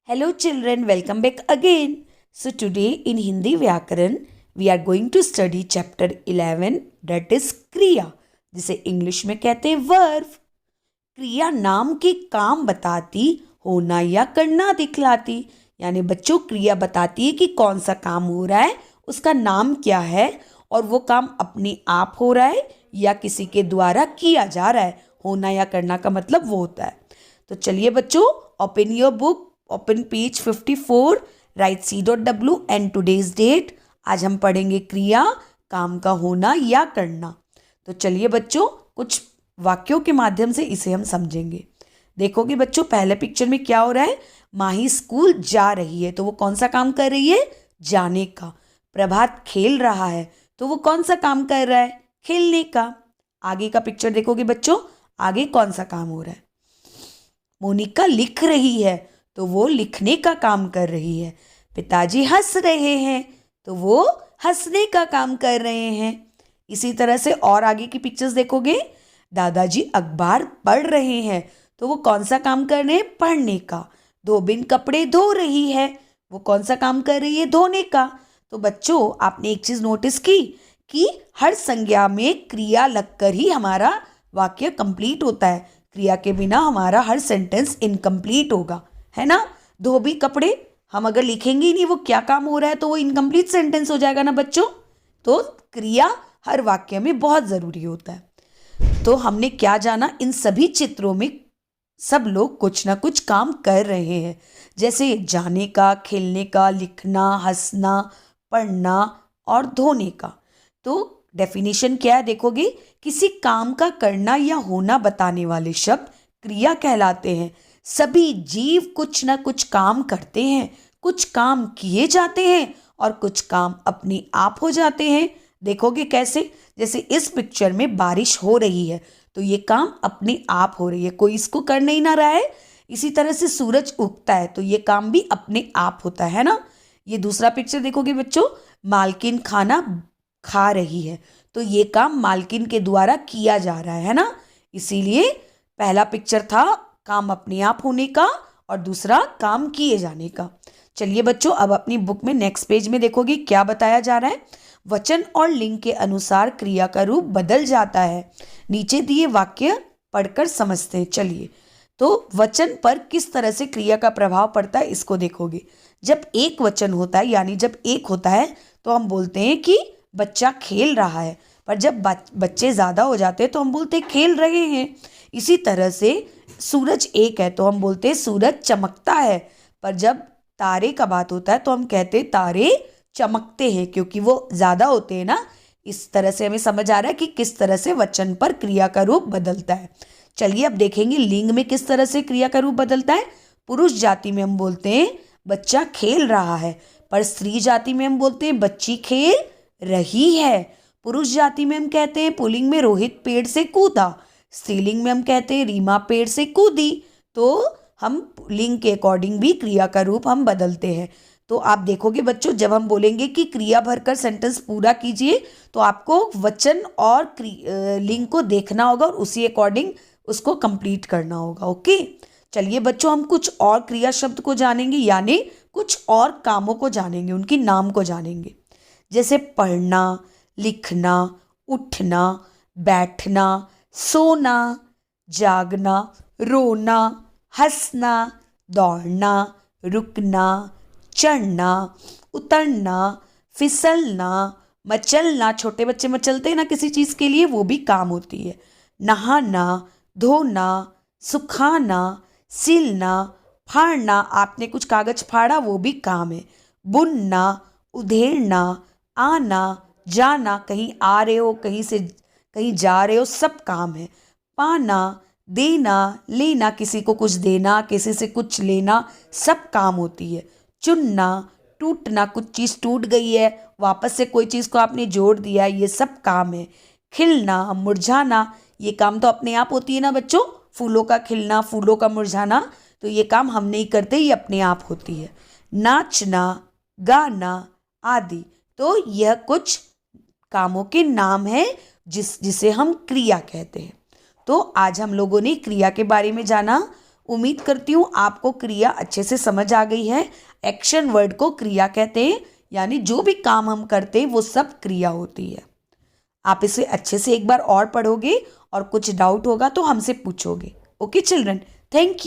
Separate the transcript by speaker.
Speaker 1: Hello children, welcome back again. So today in Hindi Vyakaran, we are going to study chapter 11 that is क्रिया, जिसे English में कहते हैं verb. क्रिया नाम के काम बताती, होना या करना दिखलाती। यानी बच्चों क्रिया बताती है कि कौन सा काम हो रहा है, उसका नाम क्या है और वो काम अपने आप हो रहा है या किसी के द्वारा किया जा रहा है। होना या करना का मतलब वो होता है। तो चलिए बच्चों, open your book, open page 54, write C.W and today's date. आज हम पढ़ेंगे क्रिया, काम का होना या करना। तो चलिए बच्चों, कुछ वाक्यों के माध्यम से इसे हम समझेंगे। देखोगे बच्चों, पहले पिक्चर में क्या हो रहा है, माही स्कूल जा रही है, तो वो कौन सा काम कर रही है, जाने का। प्रभात खेल रहा है, तो वो कौन सा काम कर रहा है, खेलने का। आगे का पिक्चर देखोगे बच्चों, आगे कौन सा काम हो रहा है। मोनिका लिख रही है, तो वो लिखने का काम कर रही है। पिताजी हंस रहे हैं, तो वो हंसने का काम कर रहे हैं। इसी तरह से और आगे की पिक्चर्स देखोगे, दादाजी अखबार पढ़ रहे हैं, तो वो कौन सा काम कर रहे हैं, पढ़ने का। धोबिन कपड़े धो रही है, वो कौन सा काम कर रही है, धोने का। तो बच्चों, आपने एक चीज नोटिस की कि हर संज्ञा में क्रिया लगकर ही हमारा वाक्य कंप्लीट होता है। क्रिया के बिना हमारा हर सेंटेंस इनकम्प्लीट होगा, है ना। धोबी कपड़े हम अगर लिखेंगे ही नहीं वो क्या काम हो रहा है, तो वो इनकम्प्लीट सेंटेंस हो जाएगा ना बच्चों। तो क्रिया हर वाक्य में बहुत ज़रूरी होता है। तो हमने क्या जाना, इन सभी चित्रों में सब लोग कुछ ना कुछ काम कर रहे हैं, जैसे जाने का, खेलने का, लिखना, हंसना, पढ़ना और धोने का। तो डेफिनेशन क्या है, देखोगे, किसी काम का करना या होना बताने वाले शब्द क्रिया कहलाते हैं। सभी जीव कुछ ना कुछ काम करते हैं, कुछ काम किए जाते हैं और कुछ काम अपने आप हो जाते हैं। देखोगे कैसे, जैसे इस पिक्चर में बारिश हो रही है, तो ये काम अपने आप हो रही है, कोई इसको कर नहीं ना रहा है। इसी तरह से सूरज उगता है, तो ये काम भी अपने आप होता है ना। ये दूसरा पिक्चर देखोगे बच्चों, मालकिन खाना खा रही है, तो ये काम मालकिन के द्वारा किया जा रहा है ना। इसीलिए पहला पिक्चर था काम अपने आप होने का और दूसरा काम किए जाने का। चलिए बच्चों, अब अपनी बुक में नेक्स्ट पेज में देखोगे क्या बताया जा रहा है। वचन और लिंग के अनुसार क्रिया का रूप बदल जाता है। नीचे दिए वाक्य पढ़कर समझते हैं। चलिए, तो वचन पर किस तरह से क्रिया का प्रभाव पड़ता है इसको देखोगे। जब एक वचन होता है, यानी जब एक होता है, तो हम बोलते हैं कि बच्चा खेल रहा है। पर जब बच्चे ज़्यादा हो जाते हैं तो हम बोलते हैं खेल रहे हैं। इसी तरह से सूरज एक है तो हम बोलते हैं सूरज चमकता है। पर जब तारे का बात होता है तो हम कहते हैं तारे चमकते हैं, क्योंकि वो ज़्यादा होते हैं ना। इस तरह से हमें समझ आ रहा है कि किस तरह से वचन पर क्रिया का रूप बदलता है। चलिए अब देखेंगे लिंग में किस तरह से क्रिया का रूप बदलता है। पुरुष जाति में हम बोलते हैं बच्चा खेल रहा है, पर स्त्री जाति में हम बोलते हैं बच्ची खेल रही है। पुरुष जाति में हम कहते हैं पुल्लिंग में रोहित पेड़ से कूदा, स्त्रीलिंग में हम कहते हैं रीमा पेड़ से कूदी। तो हम लिंग के अकॉर्डिंग भी क्रिया का रूप हम बदलते हैं। तो आप देखोगे बच्चों, जब हम बोलेंगे कि क्रिया भरकर सेंटेंस पूरा कीजिए, तो आपको वचन और लिंग को देखना होगा और उसी अकॉर्डिंग उसको कंप्लीट करना होगा। ओके, चलिए बच्चों, हम कुछ और क्रिया शब्द को जानेंगे, यानी कुछ और कामों को जानेंगे, उनकी नाम को जानेंगे। जैसे पढ़ना, लिखना, उठना, बैठना, सोना, जागना, रोना, हंसना, दौड़ना, रुकना, चढ़ना, उतरना, फिसलना, मचलना। छोटे बच्चे मचलते हैं ना किसी चीज़ के लिए, वो भी काम होती है। नहाना, धोना, सुखाना, सिलना, फाड़ना, आपने कुछ कागज फाड़ा वो भी काम है। बुनना, उधेड़ना, आना, जाना, कहीं आ रहे हो, कहीं से कहीं जा रहे हो, सब काम है। पाना, देना, लेना, किसी को कुछ देना, किसी से कुछ लेना, सब काम होती है। चुनना, टूटना, कुछ चीज़ टूट गई है, वापस से कोई चीज़ को आपने जोड़ दिया, ये सब काम है। खिलना, मुरझाना, ये काम तो अपने आप होती है ना बच्चों। फूलों का खिलना, फूलों का मुरझाना, तो ये काम हम नहीं करते, ये अपने आप होती है। नाचना, गाना आदि, तो यह कुछ कामों के नाम हैं जिसे हम क्रिया कहते हैं। तो आज हम लोगों ने क्रिया के बारे में जाना, उम्मीद करती हूँ आपको क्रिया अच्छे से समझ आ गई है। एक्शन वर्ड को क्रिया कहते हैं, यानी जो भी काम हम करते हैं वो सब क्रिया होती है। आप इसे अच्छे से एक बार और पढ़ोगे और कुछ डाउट होगा तो हमसे पूछोगे। Okay children, thank you.